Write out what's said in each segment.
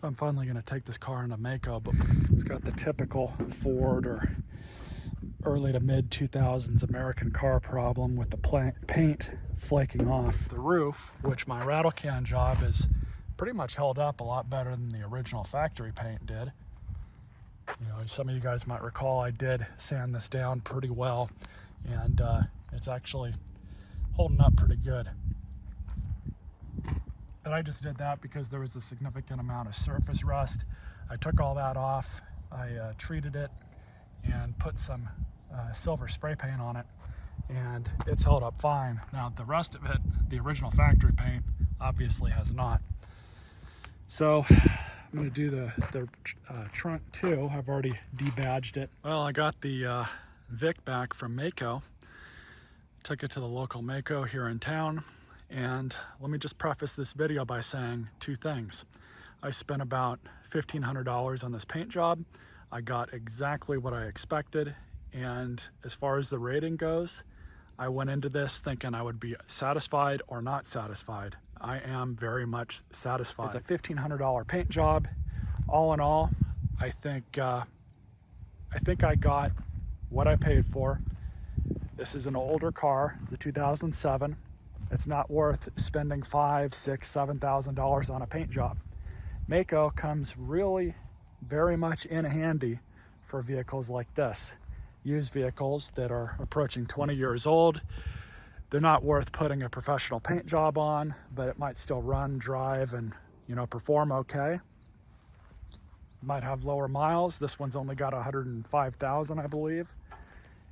So I'm finally going to take this car into Maaco, but it's got the typical Ford or early to mid 2000s American car problem with the paint flaking off. The roof, which my rattle can job is pretty much held up a lot better than the original factory paint did. You know, some of you guys might recall I did sand this down pretty well, and it's actually holding up pretty good. But I just did that because there was a significant amount of surface rust. I took all that off, I treated it and put some silver spray paint on it, and it's held up fine. Now the rest of it, the original factory paint, obviously has not. So I'm going to do the trunk too. I've already debadged it. Well, I got the Vic back from Maaco. Took it to the local Maaco here in town. And let me just preface this video by saying two things. I spent about $1,500 on this paint job. I got exactly what I expected. And as far as the rating goes, I went into this thinking I would be satisfied or not satisfied. I am very much satisfied. It's a $1,500 paint job. All in all, I think I got what I paid for. This is an older car. It's a 2007. It's not worth spending $5,000, $6,000, $7,000 on a paint job. Maaco comes really very much in handy for vehicles like this. Used vehicles that are approaching 20 years old. They're not worth putting a professional paint job on, but it might still run, drive, and perform okay. Might have lower miles. This one's only got 105,000, I believe.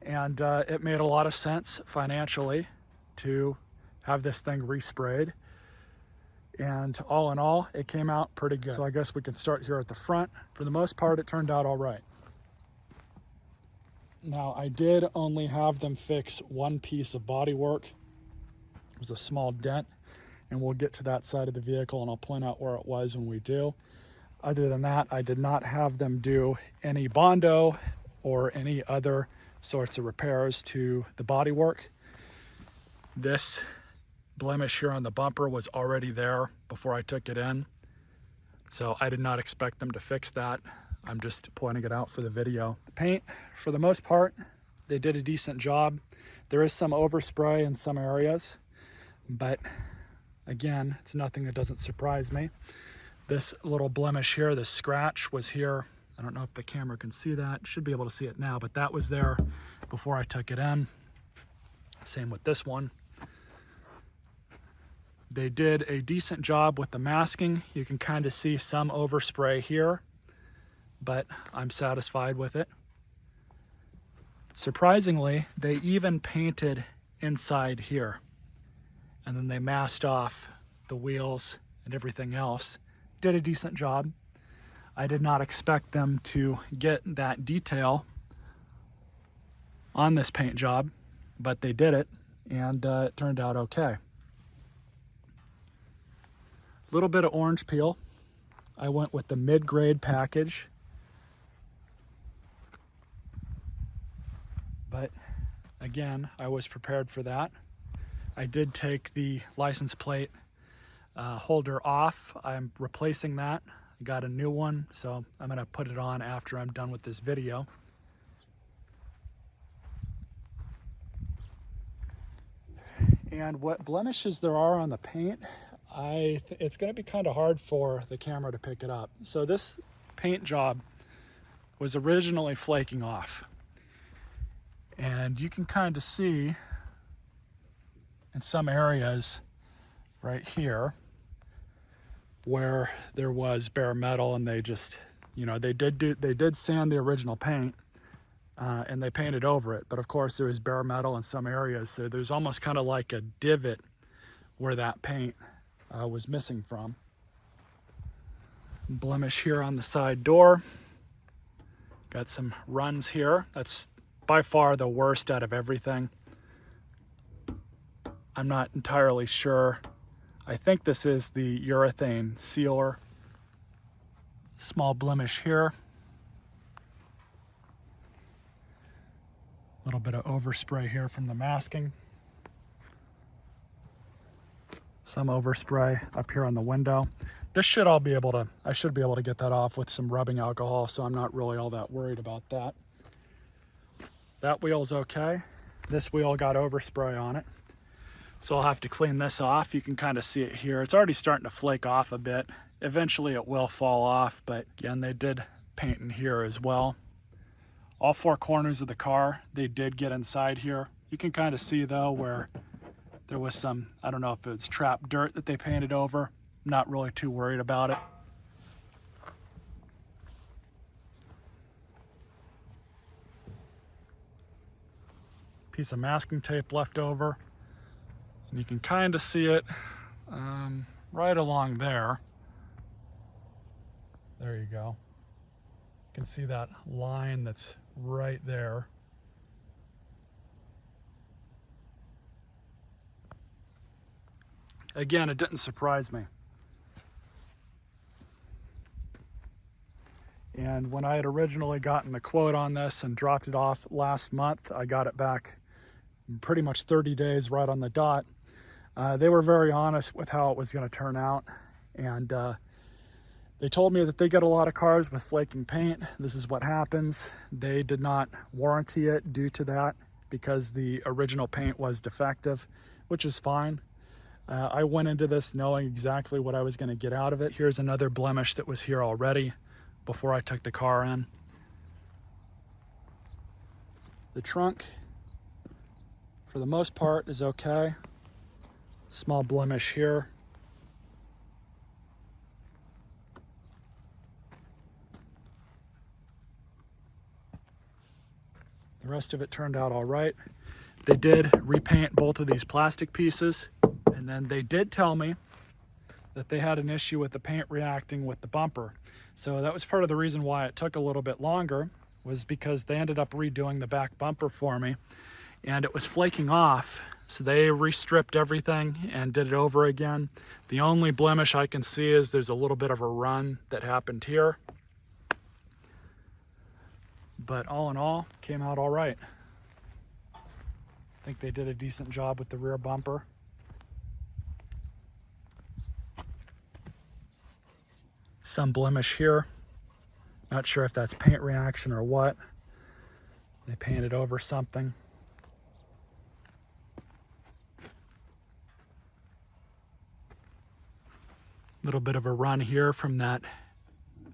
And it made a lot of sense financially to have this thing resprayed. And all in all, it came out pretty good. So I guess we can start here at the front. For the most part, it turned out all right. Now, I did only have them fix one piece of bodywork. It was a small dent, and we'll get to that side of the vehicle and I'll point out where it was when we do. Other than that, I did not have them do any Bondo or any other sorts of repairs to the bodywork. This blemish here on the bumper was already there before I took it in, so I did not expect them to fix that. I'm just pointing it out for the video. The paint, for the most part, they did a decent job. There is some overspray in some areas, but again, it's nothing that doesn't surprise me. This little blemish here, this scratch was here. I don't know if the camera can see that. Should be able to see it now, but that was there before I took it in. Same with this one. They did a decent job with the masking. You can kind of see some overspray here, but I'm satisfied with it. Surprisingly, they even painted inside here, and then they masked off the wheels and everything else. Did a decent job. I did not expect them to get that detail on this paint job, but they did it, and it turned out okay. A little bit of orange peel. I went with the mid-grade package, but again, I was prepared for that. I did take the license plate holder off. I'm replacing that. I got a new one, so I'm gonna put it on after I'm done with this video. And what blemishes there are on the paint, it's gonna be kind of hard for the camera to pick it up. So this paint job was originally flaking off. And you can kind of see in some areas right here where there was bare metal, and they just, they did sand the original paint and they painted over it. But of course there was bare metal in some areas, so there's almost kind of like a divot where that paint was missing from. Blemish here on the side door. Got some runs here. That's by far the worst out of everything. I'm not entirely sure. I think this is the urethane sealer. Small blemish here. A little bit of overspray here from the masking. Some overspray up here on the window. this should all be able to, I should be able to get that off with some rubbing alcohol, so I'm not really all that worried about that. That wheel's okay. This wheel got overspray on it, so I'll have to clean this off. You can kind of see it here. It's already starting to flake off a bit. Eventually it will fall off, but again, they did paint in here as well. All four corners of the car, they did get inside here. You can kind of see though where there was some, I don't know if it was trapped dirt that they painted over. I'm not really too worried about it. Piece of masking tape left over. And you can kind of see it right along there. There you go. You can see that line that's right there. Again, it didn't surprise me. And when I had originally gotten the quote on this and dropped it off last month, I got it back in pretty much 30 days right on the dot. They were very honest with how it was going to turn out. And they told me that they get a lot of cars with flaking paint. This is what happens. They did not warranty it due to that because the original paint was defective, which is fine. I went into this knowing exactly what I was going to get out of it. Here's another blemish that was here already before I took the car in. The trunk, for the most part, is okay. Small blemish here. The rest of it turned out all right. They did repaint both of these plastic pieces, and then they did tell me that they had an issue with the paint reacting with the bumper. So that was part of the reason why it took a little bit longer, was because they ended up redoing the back bumper for me and it was flaking off. So they restripped everything and did it over again. The only blemish I can see is there's a little bit of a run that happened here. But all in all, came out all right. I think they did a decent job with the rear bumper. Some blemish here. Not sure if that's paint reaction or what. They painted over something. Little bit of a run here from that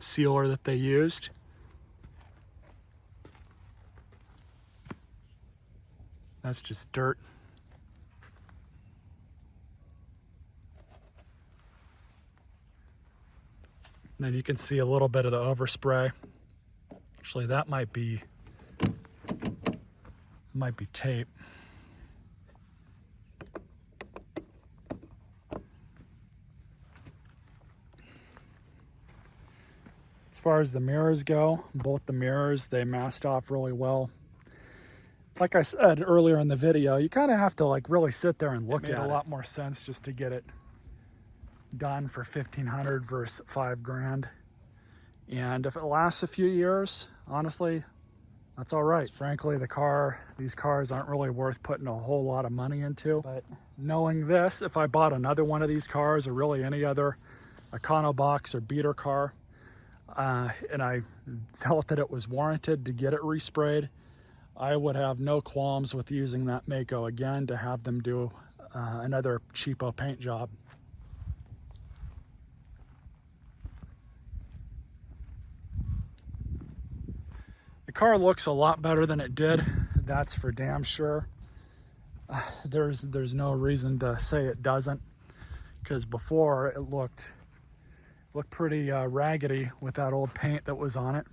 sealer that they used. That's just dirt. And then you can see a little bit of the overspray. Actually, that might be tape. As far as the mirrors go, both the mirrors, they masked off really well. Like I said earlier in the video, you kind of have to like really sit there and look at it. It made a lot more sense just to get it done for $1,500 versus $5,000. And if it lasts a few years, honestly, that's all right. Frankly, these cars aren't really worth putting a whole lot of money into. But knowing this, if I bought another one of these cars or really any other Econobox or beater car, and I felt that it was warranted to get it resprayed, I would have no qualms with using that Maaco again to have them do another cheapo paint job. The car looks a lot better than it did, that's for damn sure. There's no reason to say it doesn't, because before it looked pretty raggedy with that old paint that was on it.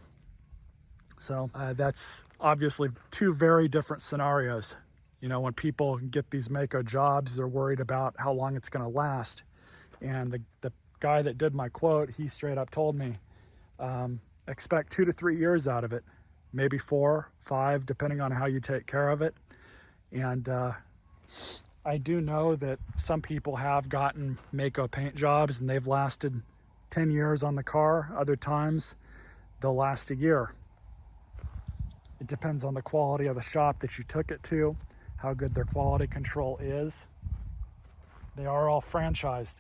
So that's obviously two very different scenarios. You know, when people get these Maaco jobs, they're worried about how long it's going to last. And the guy that did my quote, he straight up told me, expect 2 to 3 years out of it, maybe 4, 5, depending on how you take care of it. And I do know that some people have gotten Maaco paint jobs and they've lasted 10 years on the car. Other times they'll last a year. It depends on the quality of the shop that you took it to, how good their quality control is. They are all franchised.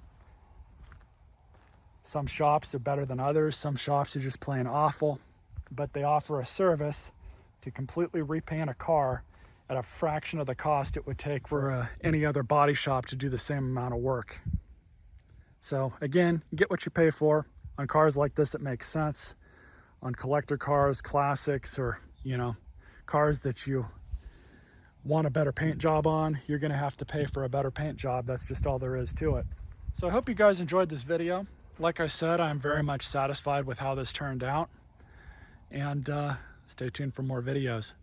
Some shops are better than others. Some shops are just plain awful, but they offer a service to completely repaint a car at a fraction of the cost it would take for any other body shop to do the same amount of work. So again, get what you pay for. On cars like this, it makes sense. On collector cars, classics, or cars that you want a better paint job on, you're gonna have to pay for a better paint job. That's just all there is to it. So I hope you guys enjoyed this video. Like I said, I'm very much satisfied with how this turned out, and stay tuned for more videos.